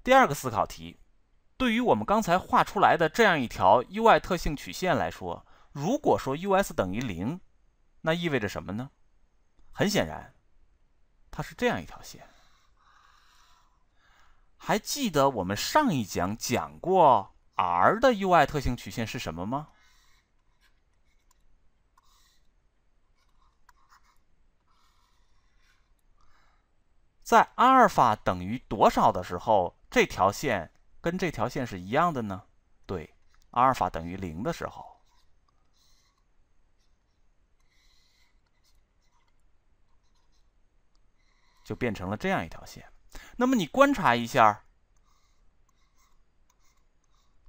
第二个思考题，对于我们刚才画出来的这样一条 UI 特性曲线来说，如果说 US 等于0，那意味着什么呢？很显然，它是这样一条线。还记得我们上一讲讲过 R 的 UI 特性曲线是什么吗？在阿尔法等于多少的时候，这条线跟这条线是一样的呢？对，阿尔法等于0的时候。就变成了这样一条线。那么你观察一下，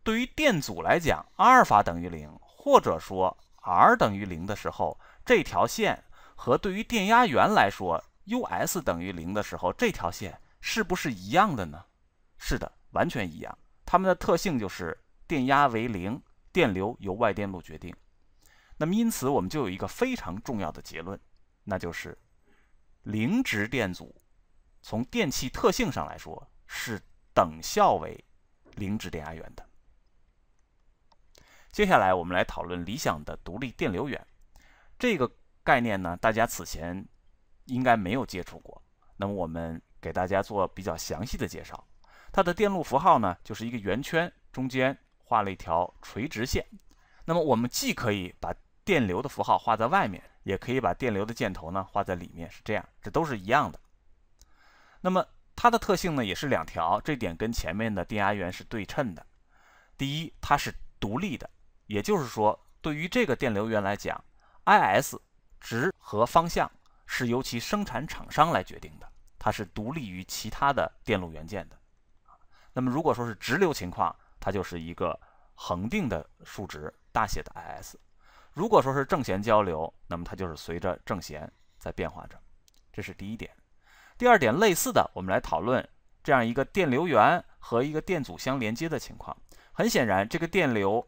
对于电阻来讲，阿尔法等于0，或者说 R 等于0的时候，这条线和对于电压源来说 US 等于0的时候，这条线是不是一样的呢？是的，完全一样。它们的特性就是电压为0，电流由外电路决定。那么因此我们就有一个非常重要的结论，那就是零值电阻从电气特性上来说是等效为零值电压源的。接下来我们来讨论理想的独立电流源。这个概念呢，大家此前应该没有接触过。那么我们给大家做比较详细的介绍。它的电路符号呢，就是一个圆圈，中间画了一条垂直线。那么我们既可以把电流的符号画在外面，也可以把电流的箭头呢画在里面，是这样，这都是一样的。那么它的特性呢也是两条，这点跟前面的电压源是对称的。第一，它是独立的，也就是说，对于这个电流源来讲 ，IS 值和方向是由其生产厂商来决定的，它是独立于其他的电路元件的。那么如果说是直流情况，它就是一个恒定的数值，大写的 IS。如果说是正弦交流，那么它就是随着正弦在变化着，这是第一点。第二点，类似的，我们来讨论这样一个电流源和一个电阻相连接的情况。很显然，这个电流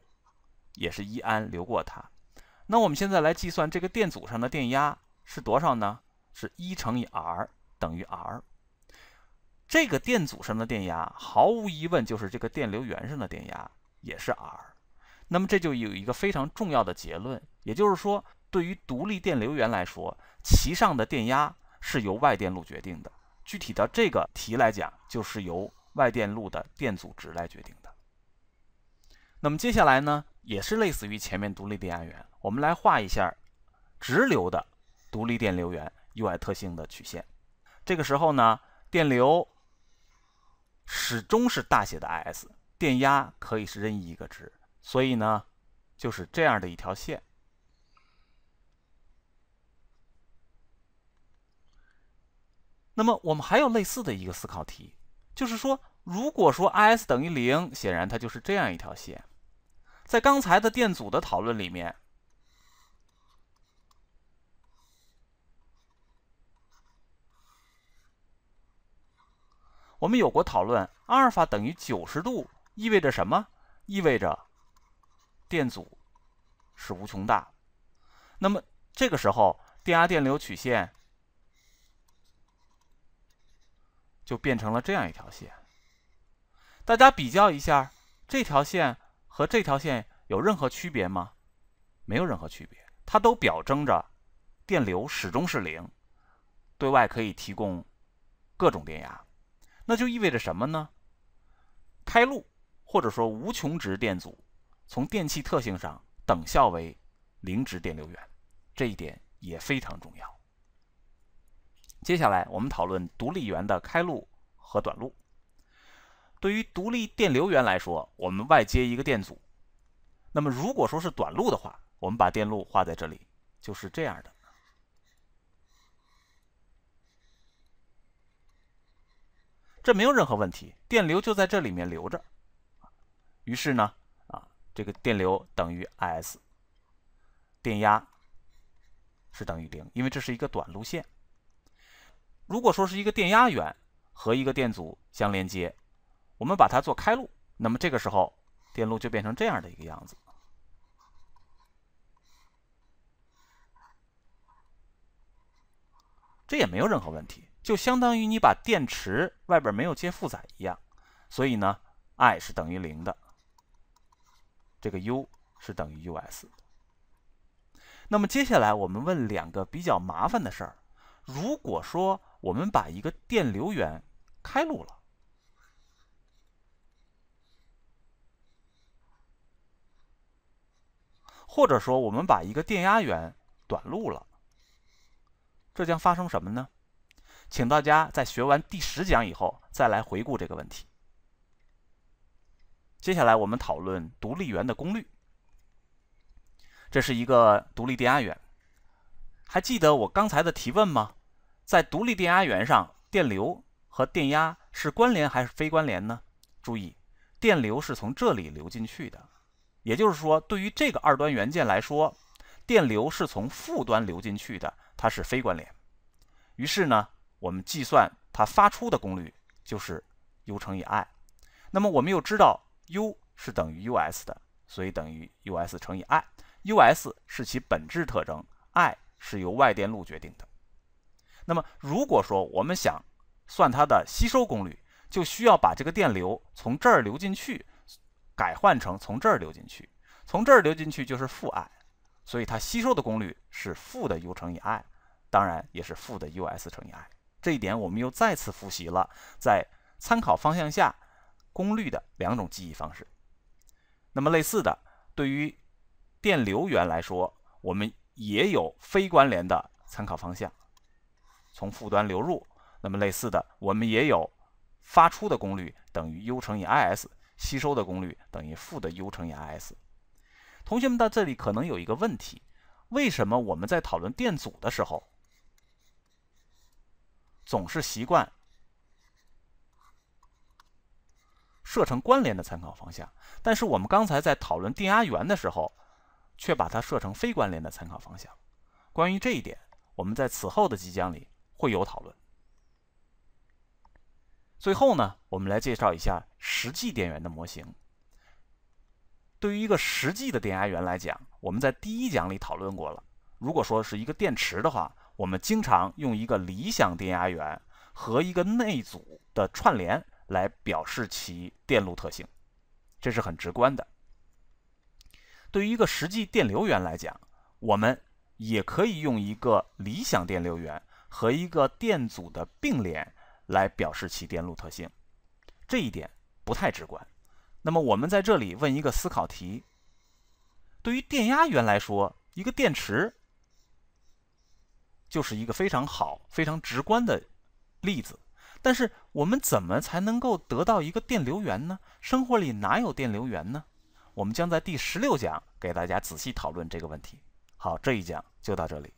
也是1安流过它。那我们现在来计算这个电阻上的电压是多少呢？是1乘以 R 等于 R。这个电阻上的电压毫无疑问就是这个电流源上的电压，也是 R。那么这就有一个非常重要的结论，也就是说，对于独立电流源来说，其上的电压是由外电路决定的。具体到这个题来讲，就是由外电路的电阻值来决定的。那么接下来呢，也是类似于前面独立电压源，我们来画一下直流的独立电流源 UI 特性的曲线。这个时候呢，电流始终是大写的 IS， 电压可以是任意一个值，所以呢，就是这样的一条线。那么我们还有类似的一个思考题，就是说，如果说 IS 等于0，显然它就是这样一条线。在刚才的电阻的讨论里面，我们有过讨论，阿尔法等于90度意味着什么？意味着电阻是无穷大。那么这个时候，电压电流曲线就变成了这样一条线。大家比较一下，这条线和这条线有任何区别吗？没有任何区别，它都表征着电流始终是0，对外可以提供各种电压。那就意味着什么呢？开路或者说无穷值电阻，从电气特性上等效为零值电流源，这一点也非常重要。接下来我们讨论独立源的开路和短路。对于独立电流源来说，我们外接一个电阻。那么如果说是短路的话，我们把电路画在这里，就是这样的。这没有任何问题，电流就在这里面流着。于是呢，这个电流等于 IS， 电压是等于0，因为这是一个短路线。如果说是一个电压源和一个电阻相连接，我们把它做开路，那么这个时候电路就变成这样的一个样子。这也没有任何问题，就相当于你把电池外边没有接负载一样。所以呢 I 是等于0的，这个 U 是等于 US。那么接下来我们问两个比较麻烦的事儿。如果说我们把一个电流源开路了，或者说我们把一个电压源短路了，这将发生什么呢？请大家在学完第10讲以后再来回顾这个问题。接下来我们讨论独立源的功率。这是一个独立电压源，还记得我刚才的提问吗？在独立电压源上，电流和电压是关联还是非关联呢？注意，电流是从这里流进去的，也就是说，对于这个二端元件来说，电流是从负端流进去的，它是非关联。于是呢，我们计算它发出的功率就是 U 乘以 I。那么我们又知道 U 是等于 US 的，所以等于 US 乘以 I。US 是其本质特征 ，I 是由外电路决定的。那么如果说我们想算它的吸收功率，就需要把这个电流从这儿流进去改换成从这儿流进去，从这儿流进去就是负 I， 所以它吸收的功率是负的 U 乘以 I， 当然也是负的 US 乘以 I。这一点我们又再次复习了在参考方向下功率的两种记忆方式。那么类似的，对于电流源来说，我们也有非关联的参考方向，从负端流入。那么类似的，我们也有发出的功率等于 U 乘以 IS， 吸收的功率等于负的 U 乘以 IS。同学们到这里可能有一个问题，为什么我们在讨论电阻的时候，总是习惯设成关联的参考方向，但是我们刚才在讨论电压源的时候，却把它设成非关联的参考方向？关于这一点，我们在此后的几讲里会有讨论。最后呢，我们来介绍一下实际电源的模型。对于一个实际的电压源来讲，我们在第1讲里讨论过了。如果说是一个电池的话，我们经常用一个理想电压源和一个内阻的串联来表示其电路特性，这是很直观的。对于一个实际电流源来讲，我们也可以用一个理想电流源和一个电阻的并联来表示其电路特性，这一点不太直观。那么我们在这里问一个思考题：对于电压源来说，一个电池就是一个非常好、非常直观的例子。但是我们怎么才能够得到一个电流源呢？生活里哪有电流源呢？我们将在第16讲给大家仔细讨论这个问题。好，这一讲就到这里。